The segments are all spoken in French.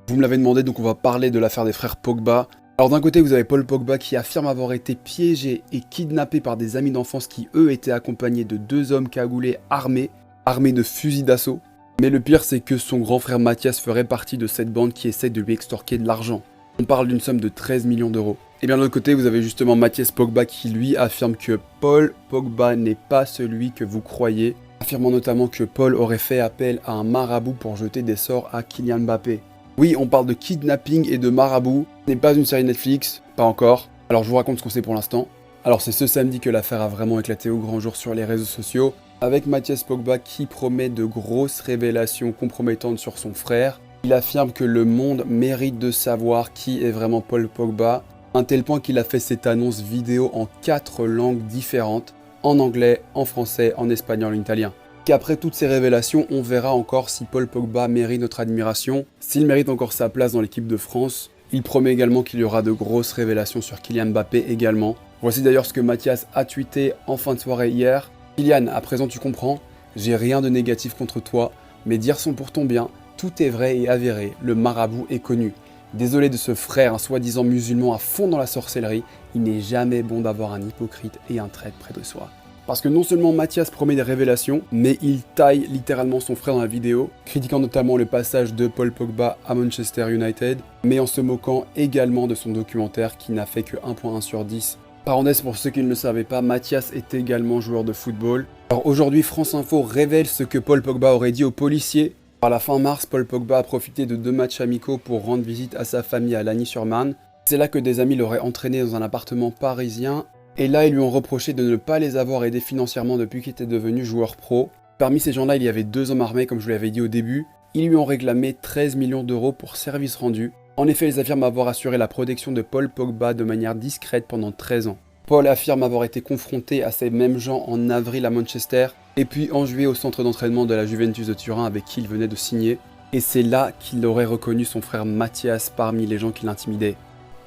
Vous me l'avez demandé, donc on va parler de l'affaire des frères Pogba. Alors d'un côté, vous avez Paul Pogba qui affirme avoir été piégé et kidnappé par des amis d'enfance qui, eux, étaient accompagnés de deux hommes cagoulés armés de fusils d'assaut. Mais le pire, c'est que son grand frère Mathias ferait partie de cette bande qui essaie de lui extorquer de l'argent. On parle d'une somme de 13 millions d'euros. Et bien de l'autre côté, vous avez justement Mathias Pogba qui, lui, affirme que Paul Pogba n'est pas celui que vous croyez, affirmant notamment que Paul aurait fait appel à un marabout pour jeter des sorts à Kylian Mbappé. Oui, on parle de kidnapping et de marabout. Ce n'est pas une série Netflix, pas encore. Alors je vous raconte ce qu'on sait pour l'instant. Alors c'est ce samedi que l'affaire a vraiment éclaté au grand jour sur les réseaux sociaux, avec Mathias Pogba qui promet de grosses révélations compromettantes sur son frère. Il affirme que le monde mérite de savoir qui est vraiment Paul Pogba, à un tel point qu'il a fait cette annonce vidéo en 4 langues différentes, en anglais, en français, en espagnol, en italien. Qu'après toutes ces révélations, on verra encore si Paul Pogba mérite notre admiration, s'il mérite encore sa place dans l'équipe de France. Il promet également qu'il y aura de grosses révélations sur Kylian Mbappé également. Voici d'ailleurs ce que Mathias a tweeté en fin de soirée hier. Kylian, à présent tu comprends, j'ai rien de négatif contre toi, mes dires sont pour ton bien, tout est vrai et avéré, le marabout est connu. Désolé de ce frère, un soi-disant musulman à fond dans la sorcellerie, il n'est jamais bon d'avoir un hypocrite et un traître près de soi. Parce que non seulement Mathias promet des révélations, mais il taille littéralement son frère dans la vidéo, critiquant notamment le passage de Paul Pogba à Manchester United, mais en se moquant également de son documentaire qui n'a fait que 1.1 sur 10. Parenthèse pour ceux qui ne le savaient pas, Mathias est également joueur de football. Alors aujourd'hui, France Info révèle ce que Paul Pogba aurait dit aux policiers. Par la fin mars, Paul Pogba a profité de 2 matchs amicaux pour rendre visite à sa famille à Lagny-sur-Marne. C'est là que des amis l'auraient entraîné dans un appartement parisien. Et là, ils lui ont reproché de ne pas les avoir aidés financièrement depuis qu'il était devenu joueur pro. Parmi ces gens-là, il y avait 2 hommes armés, comme je vous l'avais dit au début. Ils lui ont réclamé 13 millions d'euros pour service rendu. En effet, ils affirment avoir assuré la protection de Paul Pogba de manière discrète pendant 13 ans. Paul affirme avoir été confronté à ces mêmes gens en avril à Manchester, et puis en juillet au centre d'entraînement de la Juventus de Turin avec qui il venait de signer. Et c'est là qu'il aurait reconnu son frère Mathias parmi les gens qui l'intimidaient.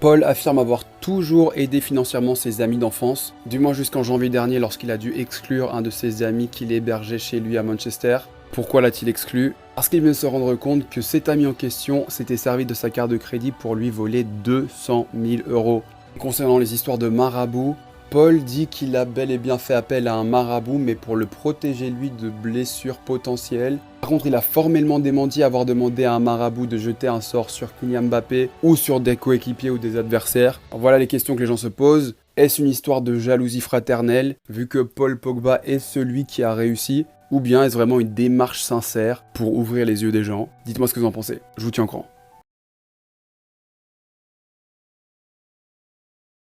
Paul affirme avoir toujours aidé financièrement ses amis d'enfance, du moins jusqu'en janvier dernier lorsqu'il a dû exclure un de ses amis qu'il hébergeait chez lui à Manchester. Pourquoi l'a-t-il exclu? Parce qu'il vient de se rendre compte que cet ami en question s'était servi de sa carte de crédit pour lui voler 200 000 euros. Concernant les histoires de marabout, Paul dit qu'il a bel et bien fait appel à un marabout, mais pour le protéger lui de blessures potentielles. Par contre, il a formellement démenti avoir demandé à un marabout de jeter un sort sur Kylian Mbappé ou sur des coéquipiers ou des adversaires. Alors voilà les questions que les gens se posent. Est-ce une histoire de jalousie fraternelle, vu que Paul Pogba est celui qui a réussi? Ou bien est-ce vraiment une démarche sincère pour ouvrir les yeux des gens? Dites-moi ce que vous en pensez, je vous tiens au courant.